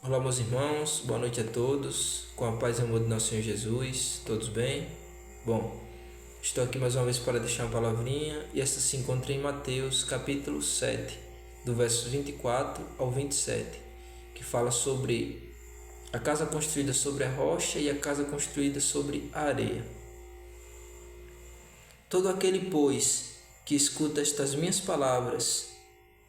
Olá, meus irmãos, boa noite a todos, com a paz e amor do nosso Senhor Jesus, todos bem? Bom, estou aqui mais uma vez para deixar uma palavrinha e esta se encontra em Mateus capítulo 7, do verso 24 ao 27, que fala sobre a casa construída sobre a rocha e a casa construída sobre a areia. Todo aquele, pois, que escuta estas minhas palavras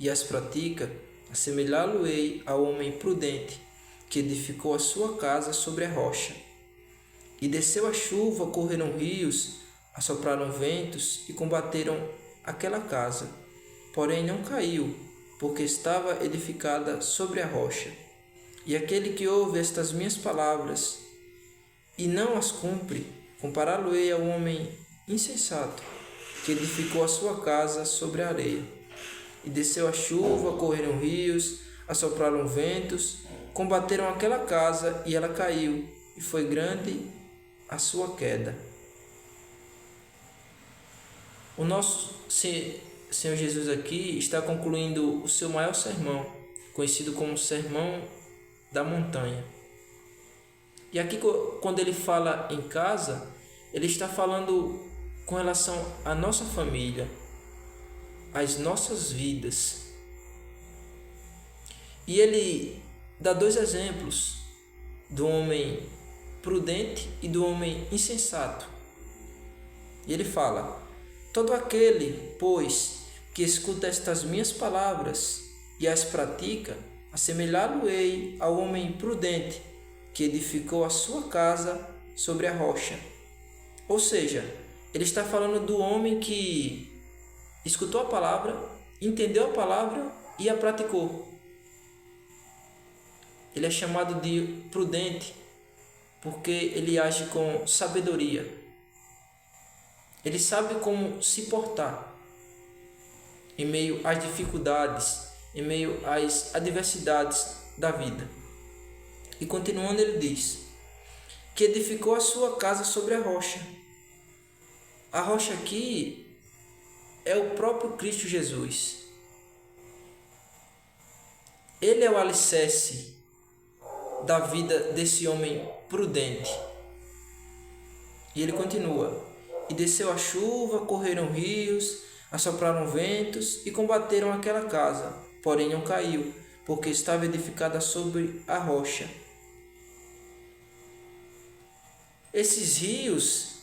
e as pratica, assemelhá-lo-ei ao homem prudente, que edificou a sua casa sobre a rocha. E desceu a chuva, correram rios, assopraram ventos e combateram aquela casa. Porém não caiu, porque estava edificada sobre a rocha. E aquele que ouve estas minhas palavras e não as cumpre, compará-lo-ei ao homem insensato, que edificou a sua casa sobre a areia. E desceu a chuva, correram rios, assopraram ventos, combateram aquela casa e ela caiu, e foi grande a sua queda. O nosso Senhor Jesus aqui está concluindo o seu maior sermão, conhecido como o Sermão da Montanha. E aqui, quando ele fala em casa, ele está falando com relação à nossa família, às nossas vidas. E ele dá dois exemplos, do homem prudente e do homem insensato. E ele fala: todo aquele, pois, que escuta estas minhas palavras e as pratica, assemelhá-lo-ei ao homem prudente, que edificou a sua casa sobre a rocha. Ou seja, ele está falando do homem que escutou a palavra, entendeu a palavra e a praticou. Ele é chamado de prudente porque ele age com sabedoria. Ele sabe como se portar em meio às dificuldades, em meio às adversidades da vida. E continuando, ele diz que edificou a sua casa sobre a rocha. A rocha aqui é o próprio Cristo Jesus. Ele é o alicerce da vida desse homem prudente. E ele continua: e desceu a chuva, correram rios, assopraram ventos e combateram aquela casa, porém não caiu, porque estava edificada sobre a rocha. Esses rios,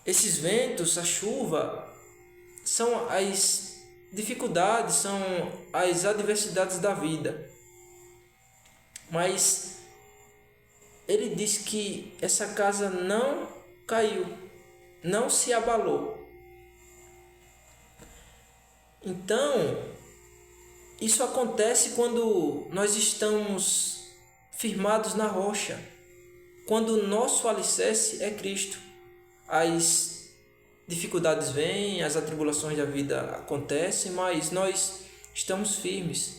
esses ventos, a chuva, são as dificuldades, são as adversidades da vida. Mas ele diz que essa casa não caiu, não se abalou. Então, isso acontece quando nós estamos firmados na rocha, quando o nosso alicerce é Cristo. As dificuldades vêm, as atribulações da vida acontecem, mas nós estamos firmes.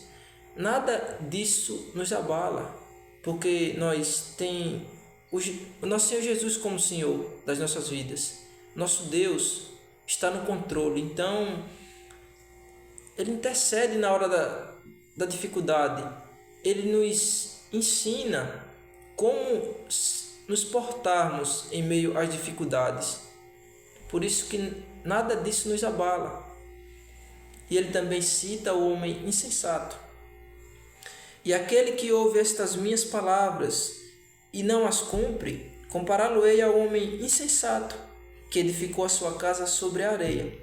Nada disso nos abala, porque nós temos o nosso Senhor Jesus como Senhor das nossas vidas. Nosso Deus está no controle, então Ele intercede na hora da dificuldade. Ele nos ensina como nos portarmos em meio às dificuldades. Por isso que nada disso nos abala. E ele também cita o homem insensato. E aquele que ouve estas minhas palavras e não as cumpre, compará-lo-ei ao homem insensato, que edificou a sua casa sobre a areia.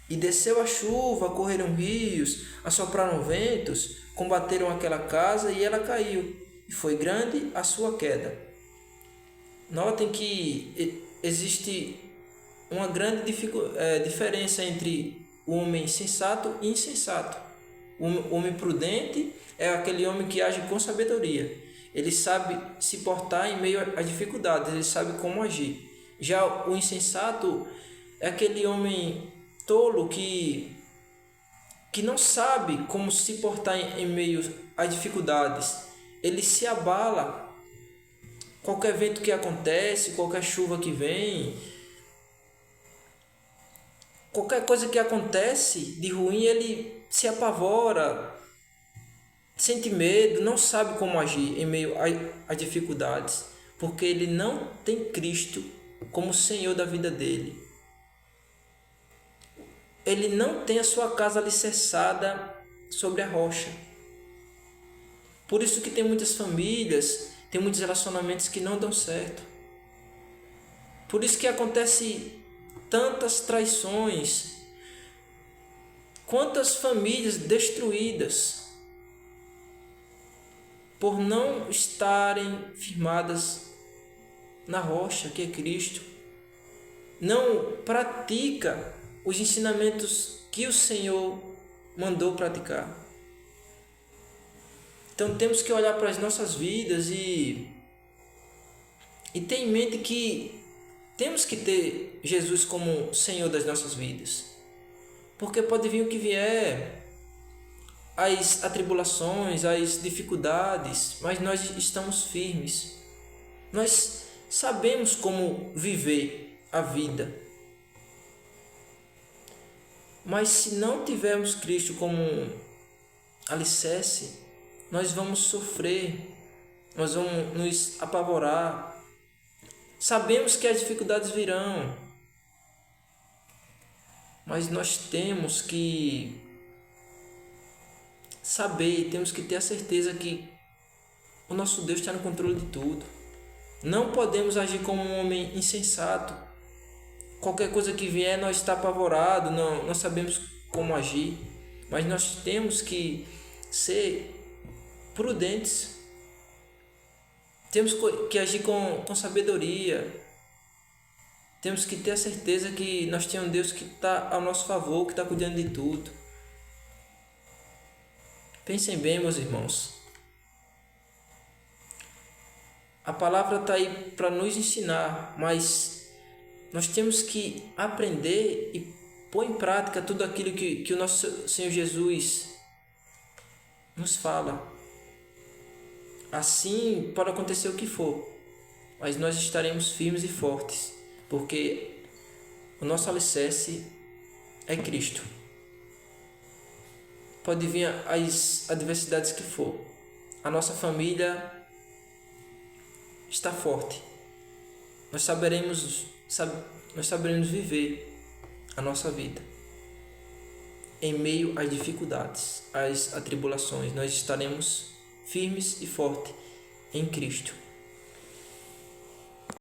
E desceu a chuva, correram rios, assopraram ventos, combateram aquela casa e ela caiu, e foi grande a sua queda. Notem que existe uma grande diferença entre o homem sensato e insensato. O homem prudente é aquele homem que age com sabedoria. Ele sabe se portar em meio às dificuldades, ele sabe como agir. Já o insensato é aquele homem tolo que não sabe como se portar em meio às dificuldades. Ele se abala. Qualquer vento que acontece, qualquer chuva que vem, qualquer coisa que acontece de ruim, ele se apavora, sente medo, não sabe como agir em meio às dificuldades, porque ele não tem Cristo como Senhor da vida dele. Ele não tem a sua casa alicerçada sobre a rocha. Por isso que tem muitas famílias, tem muitos relacionamentos que não dão certo. Por isso que acontece tantas traições, quantas famílias destruídas por não estarem firmadas na rocha que é Cristo. Não pratica os ensinamentos que o Senhor mandou praticar. Então temos que olhar para as nossas vidas e ter em mente que temos que ter Jesus como Senhor das nossas vidas. Porque pode vir o que vier, as atribulações, as dificuldades, mas nós estamos firmes. Nós sabemos como viver a vida. Mas se não tivermos Cristo como alicerce, nós vamos sofrer, nós vamos nos apavorar. Sabemos que as dificuldades virão, mas nós temos que saber, temos que ter a certeza que o nosso Deus está no controle de tudo. Não podemos agir como um homem insensato. Qualquer coisa que vier, nós está apavorado, não sabemos como agir. Mas nós temos que ser prudentes. Temos que agir com sabedoria. Temos que ter a certeza que nós temos um Deus que está ao nosso favor, que está cuidando de tudo. Pensem bem, meus irmãos. A palavra está aí para nos ensinar, mas nós temos que aprender e pôr em prática tudo aquilo que o nosso Senhor Jesus nos fala. Assim pode acontecer o que for, mas nós estaremos firmes e fortes, porque o nosso alicerce é Cristo. Pode vir as adversidades que for, a nossa família está forte. Nós saberemos viver a nossa vida em meio às dificuldades, às atribulações. Nós estaremos firmes e fortes em Cristo.